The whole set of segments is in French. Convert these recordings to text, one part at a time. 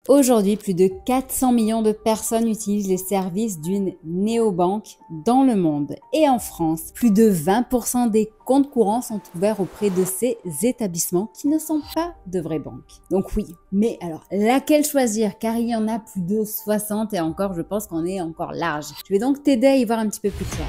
Aujourd'hui, plus de 400 millions de personnes utilisent les services d'une néobanque dans le monde. Et en France, plus de 20% des comptes courants sont ouverts auprès de ces établissements qui ne sont pas de vraies banques. Donc oui, mais alors laquelle choisir? Car il y en a plus de 60 et encore, je pense qu'on est encore large. Je vais donc t'aider à y voir un petit peu plus clair.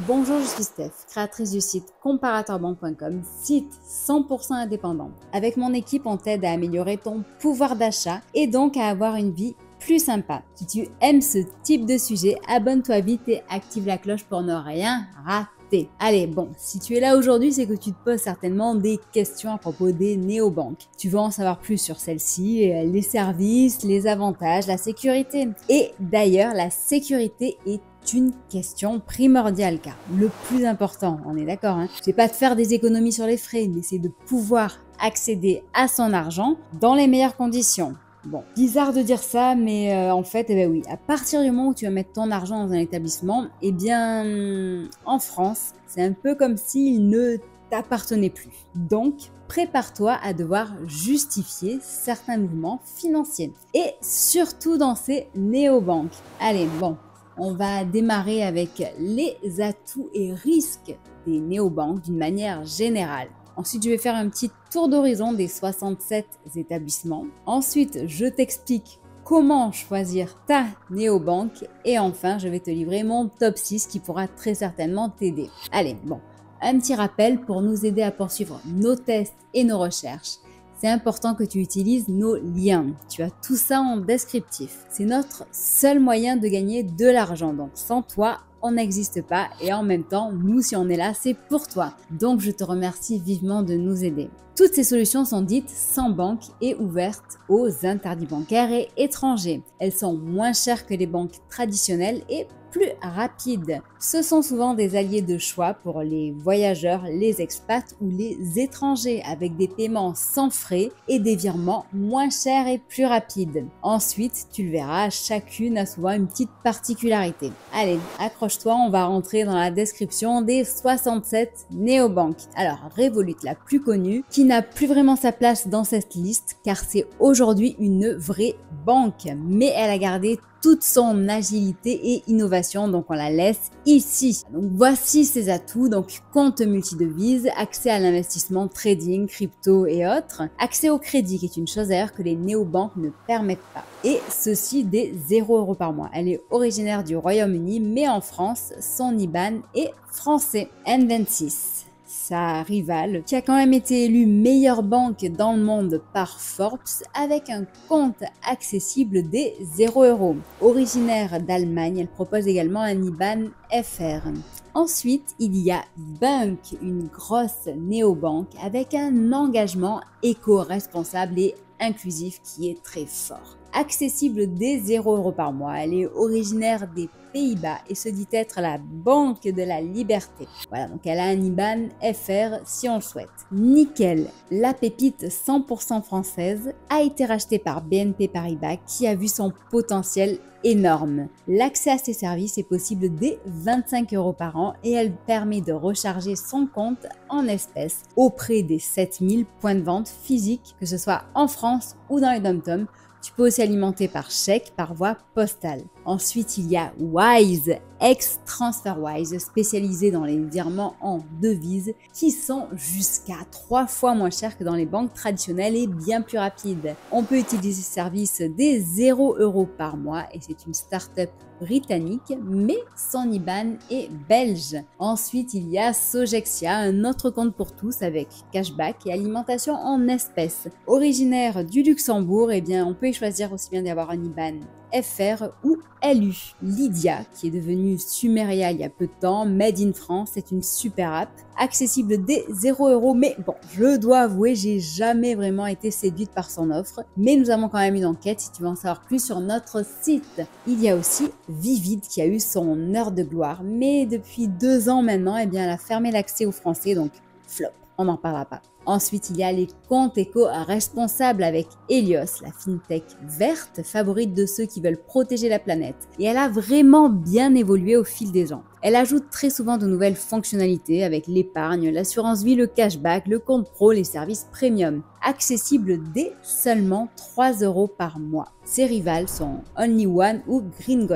Bonjour, je suis Steph, créatrice du site comparateurbanque.com, site 100% indépendant. Avec mon équipe, on t'aide à améliorer ton pouvoir d'achat et donc à avoir une vie plus sympa. Si tu aimes ce type de sujet, abonne-toi vite et active la cloche pour ne rien rater. Allez, bon, si tu es là aujourd'hui, c'est que tu te poses certainement des questions à propos des néobanques. Tu veux en savoir plus sur celles-ci, les services, les avantages, la sécurité. Et d'ailleurs, la sécurité est une question primordiale car le plus important, on est d'accord, c'est pas de faire des économies sur les frais, mais c'est de pouvoir accéder à son argent dans les meilleures conditions. Bon, bizarre de dire ça, mais en fait, eh ben oui, à partir du moment où tu vas mettre ton argent dans un établissement, eh bien, en France, c'est un peu comme s'il ne t'appartenait plus. Donc, prépare-toi à devoir justifier certains mouvements financiers. Et surtout dans ces néobanques. Allez, bon. On va démarrer avec les atouts et risques des néobanques d'une manière générale. Ensuite, je vais faire un petit tour d'horizon des 67 établissements. Ensuite, je t'explique comment choisir ta néobanque. Et enfin, je vais te livrer mon top 6 qui pourra très certainement t'aider. Allez, bon, un petit rappel pour nous aider à poursuivre nos tests et nos recherches. C'est important que tu utilises nos liens. Tu as tout ça en descriptif. C'est notre seul moyen de gagner de l'argent. Donc sans toi, on n'existe pas. Et en même temps, nous, si on est là, c'est pour toi. Donc je te remercie vivement de nous aider. Toutes ces solutions sont dites sans banque et ouvertes aux interdits bancaires et étrangers. Elles sont moins chères que les banques traditionnelles et plus rapides. Ce sont souvent des alliés de choix pour les voyageurs, les expats ou les étrangers avec des paiements sans frais et des virements moins chers et plus rapides. Ensuite, tu le verras, chacune a souvent une petite particularité. Allez, accroche-toi, on va rentrer dans la description des 67 néobanques. Alors, Revolut, la plus connue, qui n'a plus vraiment sa place dans cette liste car c'est aujourd'hui une vraie banque, mais elle a gardé toute son agilité et innovation, donc on la laisse ici. Donc voici ses atouts, donc compte multidevises, accès à l'investissement, trading, crypto et autres, accès au crédit qui est une chose d'ailleurs que les néobanques ne permettent pas. Et ceci dès 0 € par mois. Elle est originaire du Royaume-Uni, mais en France, son IBAN est français. N26. Sa rivale, qui a quand même été élue meilleure banque dans le monde par Forbes avec un compte accessible dès 0 €. Originaire d'Allemagne, elle propose également un IBAN FR. Ensuite, il y a Bunk, une grosse néobanque avec un engagement éco-responsable et inclusif qui est très fort. Accessible dès 0 € par mois, elle est originaire des Pays-Bas et se dit être la banque de la liberté. Voilà, donc elle a un IBAN FR si on le souhaite. Nickel, la pépite 100% française, a été rachetée par BNP Paribas qui a vu son potentiel énorme. L'accès à ces services est possible dès 25 € par an et elle permet de recharger son compte en espèces auprès des 7000 points de vente physiques, que ce soit en France ou dans les dom-toms. Tu peux aussi alimenter par chèque, par voie postale. Ensuite, il y a Wise, ex-TransferWise, spécialisé dans les virements en devises, qui sont jusqu'à 3 fois moins chers que dans les banques traditionnelles et bien plus rapides. On peut utiliser ce service dès 0 € par mois et c'est une start-up britannique, mais son IBAN est belge. Ensuite, il y a Sogexia, un autre compte pour tous avec cashback et alimentation en espèces. Originaire du Luxembourg, eh bien, on peut y choisir aussi bien d'avoir un IBAN FR ou LU. Lydia, qui est devenue Sumeria il y a peu de temps, Made in France, c'est une super app, accessible dès 0 €, mais bon, je dois avouer, j'ai jamais vraiment été séduite par son offre, mais nous avons quand même une enquête si tu veux en savoir plus sur notre site. Il y a aussi Vivid qui a eu son heure de gloire, mais depuis 2 ans maintenant, eh bien, elle a fermé l'accès aux Français, donc flop, on n'en parlera pas. Ensuite, il y a les comptes éco-responsables avec Helios, la fintech verte favorite de ceux qui veulent protéger la planète. Et elle a vraiment bien évolué au fil des ans. Elle ajoute très souvent de nouvelles fonctionnalités avec l'épargne, l'assurance vie, le cashback, le compte pro, les services premium, accessibles dès seulement 3 € par mois. Ses rivales sont Only One ou Gringot.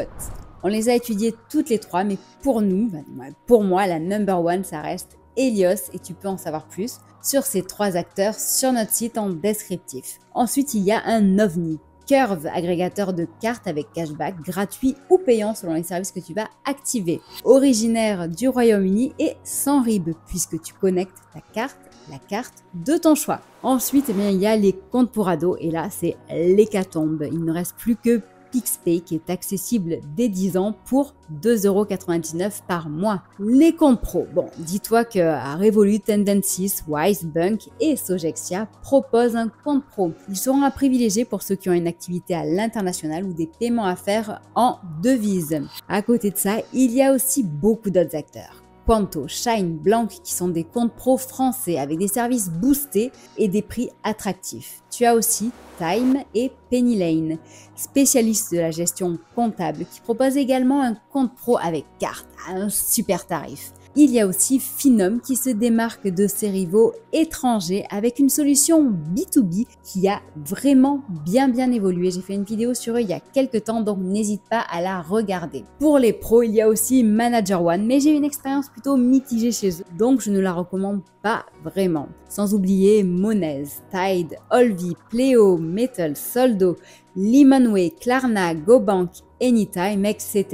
On les a étudiées toutes les trois, mais pour moi, la number one, ça reste Helios et tu peux en savoir plus sur ces 3 acteurs sur notre site en descriptif. Ensuite, il y a un OVNI, Curve, agrégateur de cartes avec cashback gratuit ou payant selon les services que tu vas activer. Originaire du Royaume-Uni et sans RIB puisque tu connectes la carte de ton choix. Ensuite, il y a les comptes pour ados et là, c'est l'hécatombe. Il ne reste plus que PixPay qui est accessible dès 10 ans pour 2,99 € par mois. Les comptes pro, bon, dis-toi que Revolut, Tendencies, Wise, Bunk et Sogexia proposent un compte pro. Ils seront à privilégier pour ceux qui ont une activité à l'international ou des paiements à faire en devises. À côté de ça, il y a aussi beaucoup d'autres acteurs. Quanto, Shine, Blank qui sont des comptes pro français avec des services boostés et des prix attractifs. Tu as aussi Time et Penny Lane, spécialistes de la gestion comptable qui proposent également un compte pro avec carte à un super tarif. Il y a aussi Finom qui se démarque de ses rivaux étrangers avec une solution B2B qui a vraiment bien évolué. J'ai fait une vidéo sur eux il y a quelques temps, donc n'hésite pas à la regarder. Pour les pros, il y a aussi Manager One, mais j'ai une expérience plutôt mitigée chez eux, donc je ne la recommande pas vraiment. Sans oublier Monez, Tide, Olvi, Pleo, Metal, Soldo, Limonway, Klarna, GoBank, Anytime, etc.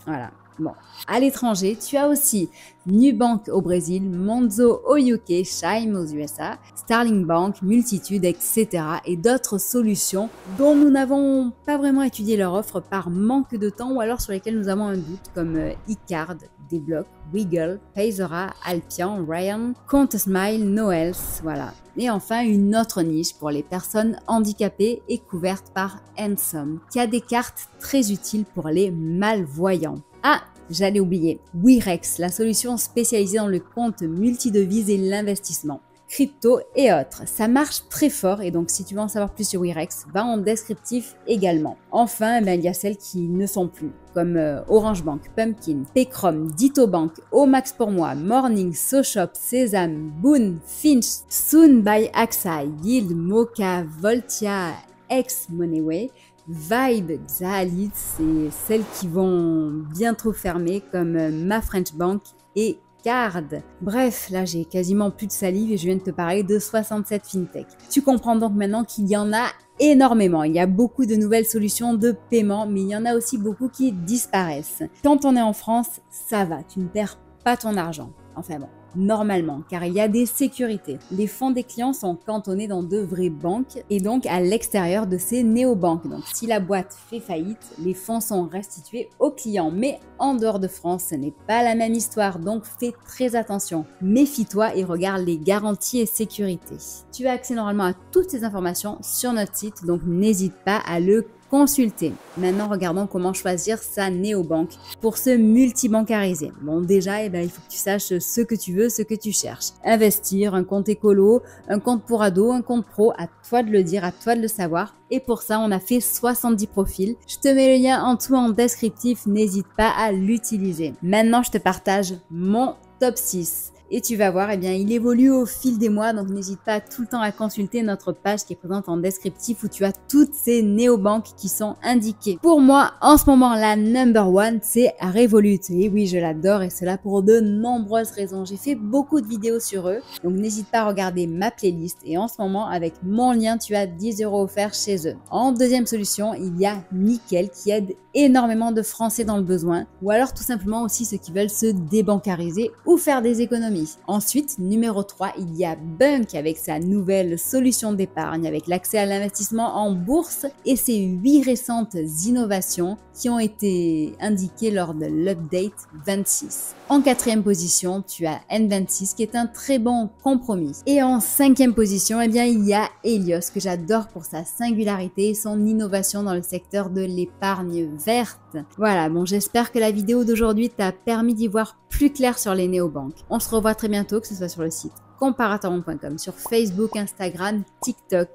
Voilà. Bon, à l'étranger, tu as aussi Nubank au Brésil, Monzo au UK, Chime aux USA, Starling Bank, Multitude, etc. et d'autres solutions dont nous n'avons pas vraiment étudié leur offre par manque de temps ou alors sur lesquelles nous avons un doute comme eCard, Deblock, Wiggle, Paysera, Alpian, Ryan, Contesmile, Noels, voilà. Et enfin, une autre niche pour les personnes handicapées est couverte par Handsome, qui a des cartes très utiles pour les malvoyants. Ah, j'allais oublier, Wirex, la solution spécialisée dans le compte multidevises et l'investissement, crypto et autres. Ça marche très fort et donc si tu veux en savoir plus sur Wirex, va en descriptif également. Enfin, il y a celles qui ne sont plus, comme Orange Bank, Pumpkin, Paycrom, Ditto Bank, Omax pour moi, Morning, SoShop, Sesame, Boon, Finch, Soon by AXA, Yield, Mocha, Voltia, Ex-Moneyway, Vibe, Xaalit, c'est celles qui vont bientôt fermer comme Ma French Bank et Card. Bref, là j'ai quasiment plus de salive et je viens de te parler de 67 fintech. Tu comprends donc maintenant qu'il y en a énormément. Il y a beaucoup de nouvelles solutions de paiement, mais il y en a aussi beaucoup qui disparaissent. Quand on est en France, ça va, tu ne perds pas ton argent. Enfin bon. Normalement, car il y a des sécurités. Les fonds des clients sont cantonnés dans de vraies banques et donc à l'extérieur de ces néobanques. Donc si la boîte fait faillite, les fonds sont restitués aux clients. Mais en dehors de France, ce n'est pas la même histoire, donc fais très attention. Méfie-toi et regarde les garanties et sécurités. Tu as accès normalement à toutes ces informations sur notre site, donc n'hésite pas à le consulter. Maintenant, regardons comment choisir sa néobanque pour se multibancariser. Bon, déjà, il faut que tu saches ce que tu veux, ce que tu cherches. Investir, un compte écolo, un compte pour ado, un compte pro, à toi de le dire, à toi de le savoir. Et pour ça, on a fait 70 profils. Je te mets le lien en dessous en descriptif, n'hésite pas à l'utiliser. Maintenant, je te partage mon top 6. Et tu vas voir, il évolue au fil des mois, donc n'hésite pas tout le temps à consulter notre page qui est présente en descriptif où tu as toutes ces néobanques qui sont indiquées. Pour moi, en ce moment, la number one, c'est Revolut. Et oui, je l'adore et cela pour de nombreuses raisons. J'ai fait beaucoup de vidéos sur eux, donc n'hésite pas à regarder ma playlist. Et en ce moment, avec mon lien, tu as 10 € offerts chez eux. En deuxième solution, il y a Nickel qui aide énormément de Français dans le besoin, ou alors tout simplement aussi ceux qui veulent se débancariser ou faire des économies. Ensuite, numéro 3, il y a Bunk avec sa nouvelle solution d'épargne avec l'accès à l'investissement en bourse et ses 8 récentes innovations qui ont été indiquées lors de l'update 26. En quatrième position, tu as N26 qui est un très bon compromis. Et en cinquième position, eh bien, il y a Helios que j'adore pour sa singularité et son innovation dans le secteur de l'épargne verte. Voilà, bon, j'espère que la vidéo d'aujourd'hui t'a permis d'y voir plus clair sur les néobanques. On se revoit très bientôt, que ce soit sur le site comparatormonde.com, sur Facebook, Instagram, TikTok,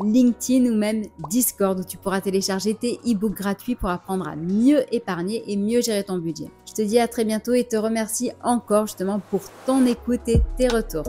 LinkedIn ou même Discord où tu pourras télécharger tes e-books gratuits pour apprendre à mieux épargner et mieux gérer ton budget. Je te dis à très bientôt et te remercie encore justement pour ton écoute et tes retours.